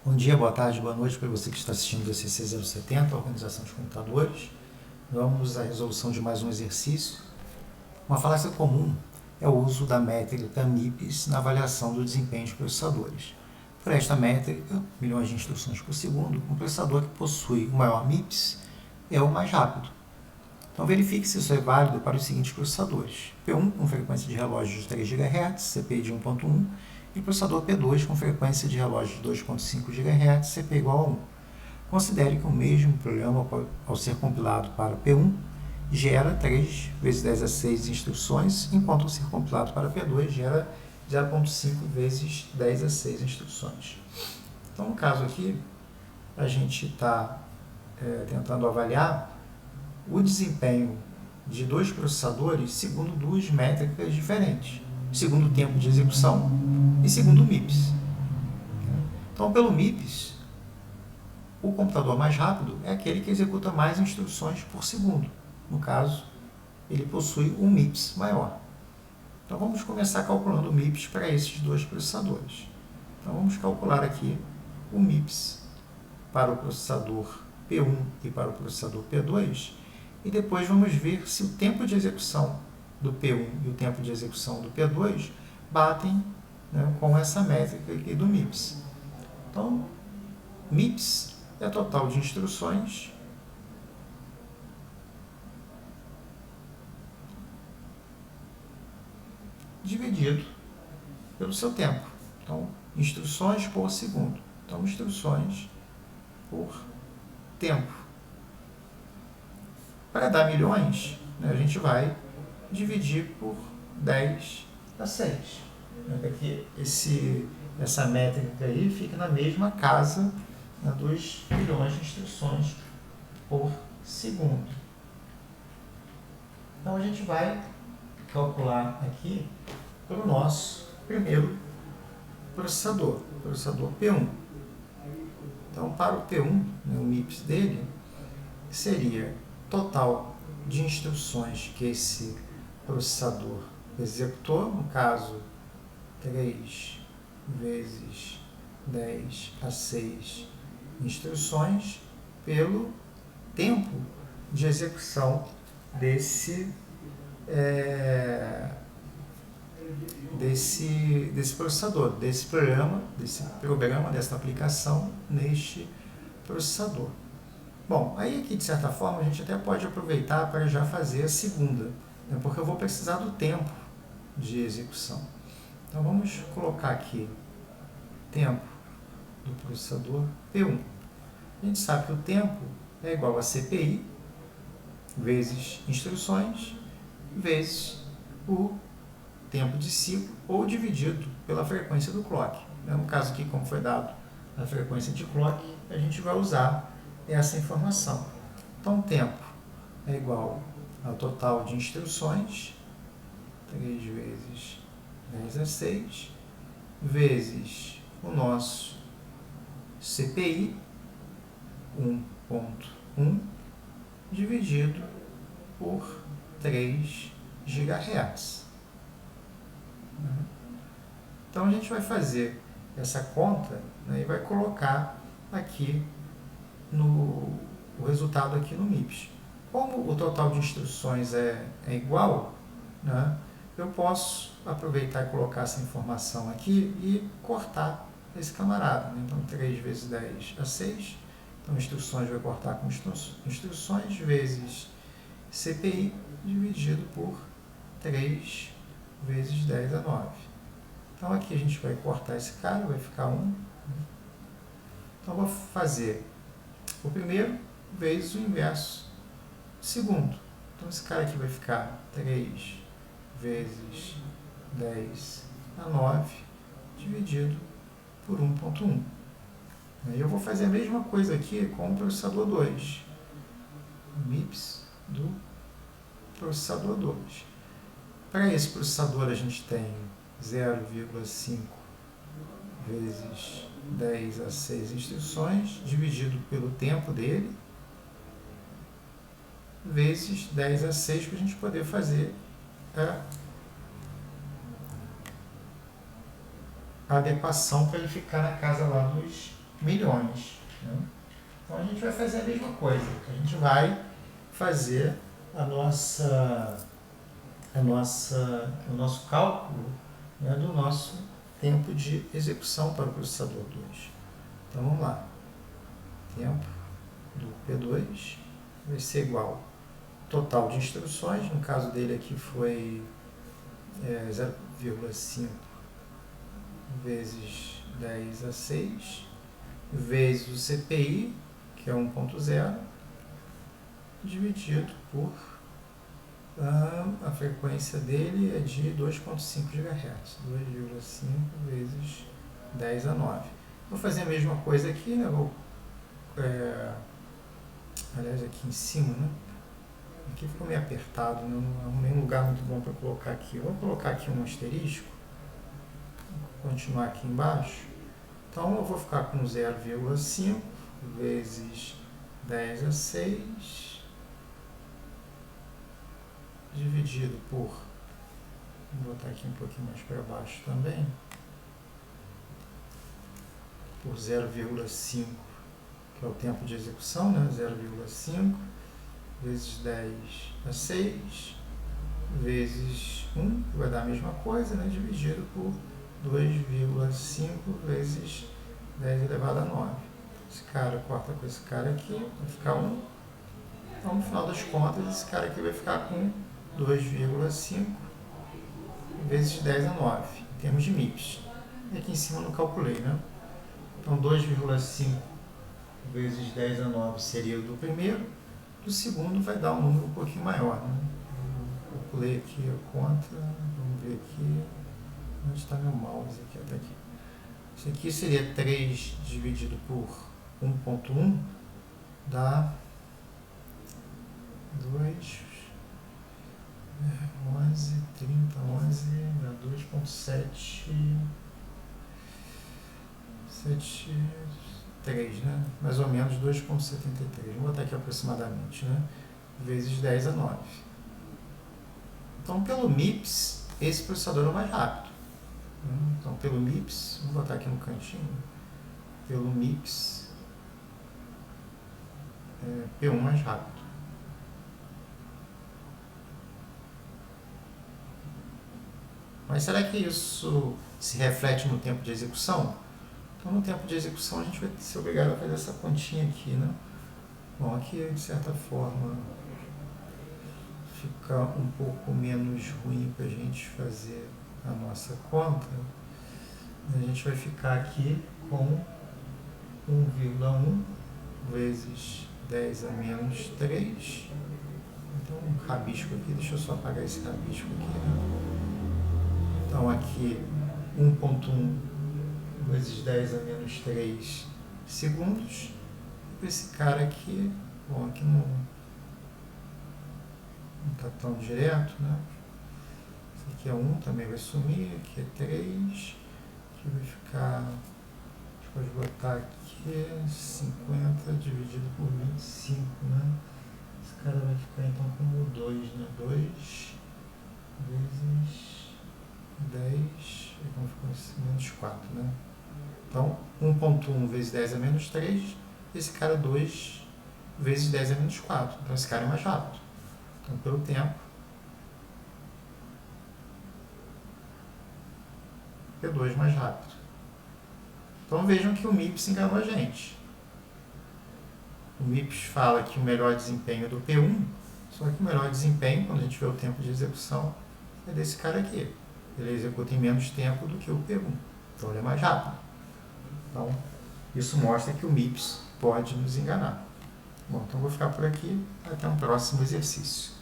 Bom dia, boa tarde, boa noite para você que está assistindo o DCC 070, Organização de Computadores. Vamos à resolução de mais um exercício. Uma falácia comum é o uso da métrica MIPS na avaliação do desempenho de processadores. Por esta métrica, milhões de instruções por segundo, um processador que possui o maior MIPS é o mais rápido. Então verifique se isso é válido para os seguintes processadores: P1 com frequência de relógio de 3 GHz, CPI de 1.1, e processador P2 com frequência de relógio de 2.5 GHz, CP igual a 1. Considere que o mesmo programa, ao ser compilado para P1, gera 3 vezes 10 a 6 instruções, enquanto ao ser compilado para P2 gera 0.5 vezes 10 a 6 instruções. Então, no caso aqui, a gente está tentando avaliar o desempenho de dois processadores segundo duas métricas diferentes, segundo o tempo de execução e segundo o MIPS. Então, pelo MIPS, o computador mais rápido é aquele que executa mais instruções por segundo. No caso, ele possui um MIPS maior. Então, vamos começar calculando o MIPS para esses dois processadores. Então, vamos calcular aqui o MIPS para o processador P1 e para o processador P2, e depois vamos ver se o tempo de execução do P1 e o tempo de execução do P2 batem, com essa métrica aqui do MIPS. Então, MIPS é total de instruções dividido pelo seu tempo. Então, instruções por segundo. Então, instruções por tempo. Para dar milhões, a gente vai dividir por 10 a 6. Para que essa métrica aí fique na mesma casa dos milhões de instruções por segundo. Então, a gente vai calcular aqui para o nosso primeiro processador, o processador P1. Então, para o P1, o MIPS dele seria total de instruções que esse processador executou, no caso, 3 vezes 10 a 6 instruções, pelo tempo de execução desse processador, desse programa, dessa aplicação neste processador. Bom, aí aqui de certa forma a gente até pode aproveitar para já fazer a segunda, porque eu vou precisar do tempo de execução. Então vamos colocar aqui tempo do processador P1. A gente sabe que o tempo é igual a CPI vezes instruções vezes o tempo de ciclo, ou dividido pela frequência do clock. No caso aqui, como foi dado a frequência de clock, a gente vai usar essa informação. Então, o tempo é igual ao total de instruções, 3 vezes 10 a 6, vezes o nosso CPI, 1.1, dividido por 3 GHz. Então, a gente vai fazer essa conta, e vai colocar aqui o resultado aqui no MIPS. Como o total de instruções é igual, eu posso aproveitar e colocar essa informação aqui e cortar esse camarada. Então, 3 vezes 10 a 6. Então, instruções vai cortar com instruções vezes CPI dividido por 3 vezes 10 a 9. Então, aqui a gente vai cortar esse cara, vai ficar 1. Então, eu vou fazer o primeiro vezes o inverso do segundo. Então, esse cara aqui vai ficar 3 vezes 10 a 9 dividido por 1.1. Aí eu vou fazer a mesma coisa aqui com o processador 2. MIPS do processador 2. Para esse processador a gente tem 0,5 vezes 10 a 6 instruções, dividido pelo tempo dele, vezes 10 a 6, para a gente poder fazer a adequação para ele ficar na casa lá dos milhões. Né? Então a gente vai fazer a mesma coisa. A gente vai fazer o nosso cálculo, né, do nosso tempo de execução para o processador 2. Então vamos lá. Tempo do P2 vai ser igual total de instruções, no caso dele aqui foi 0,5 vezes 10 a 6, vezes o CPI, que é 1.0, dividido por a frequência dele é de 2,5 GHz, 2,5 vezes 10 a 9. Vou fazer a mesma coisa aqui, né? Aliás, aqui em cima, né? Aqui ficou meio apertado, né? Não arrumei um lugar muito bom para colocar aqui. Vou colocar aqui um asterisco, vou continuar aqui embaixo. Então eu vou ficar com 0,5 vezes 10 a 6 dividido por, vou botar aqui um pouquinho mais para baixo também, por 0,5, que é o tempo de execução, né? 0,5 vezes 10 a 6 vezes 1, que vai dar a mesma coisa, né? Dividido por 2,5 vezes 10 elevado a 9. Esse cara corta com esse cara aqui, vai ficar 1. Então, no final das contas, esse cara aqui vai ficar com 2,5 vezes 10 a 9, em termos de MIPS. E aqui em cima eu não calculei, né? Então, 2,5 vezes 10 a 9 seria o do primeiro, do segundo vai dar um número um pouquinho maior, né? Eu calculei aqui a conta, vamos ver aqui, onde está meu mouse? Aqui, até aqui. Isso aqui seria 3 dividido por 1,1, dá 2, 11, 30, 11, dá 2,7, 3, né? Mais ou menos 2,73. Vou botar aqui aproximadamente, né? Vezes 10 a 9. Então, pelo MIPS, esse processador é o mais rápido. Então, pelo MIPS, vou botar aqui no cantinho, pelo MIPS, P1 mais rápido. Mas será que isso se reflete no tempo de execução? Então, no tempo de execução, a gente vai ser obrigado a fazer essa continha aqui, né? Bom, aqui, de certa forma, fica um pouco menos ruim para a gente fazer a nossa conta. A gente vai ficar aqui com 1,1 vezes 10 a menos 3. Então, um rabisco aqui, deixa eu só apagar esse rabisco aqui, né? Então, aqui 1,1 vezes 10 a menos 3 segundos. Esse cara aqui, bom, aqui não está tão direto, né? Esse aqui é 1, também vai sumir, aqui é 3, aqui vai ficar, a gente pode botar aqui 50 dividido por 25, né? Esse cara vai ficar então como 2, né? 2 vezes 10, então ficou menos 4, né? Então, 1,1 vezes 10 a menos 3, esse cara 2 vezes 10 a menos 4. Então, esse cara é mais rápido. Então, pelo tempo, P2 mais rápido. Então, vejam que o MIPS enganou a gente. O MIPS fala que o melhor desempenho é do P1, só que o melhor desempenho, quando a gente vê o tempo de execução, é desse cara aqui. Ele executa em menos tempo do que o P1. Então, ele é mais rápido. Então, isso mostra que o MIPS pode nos enganar. Bom, então vou ficar por aqui. Até um próximo exercício.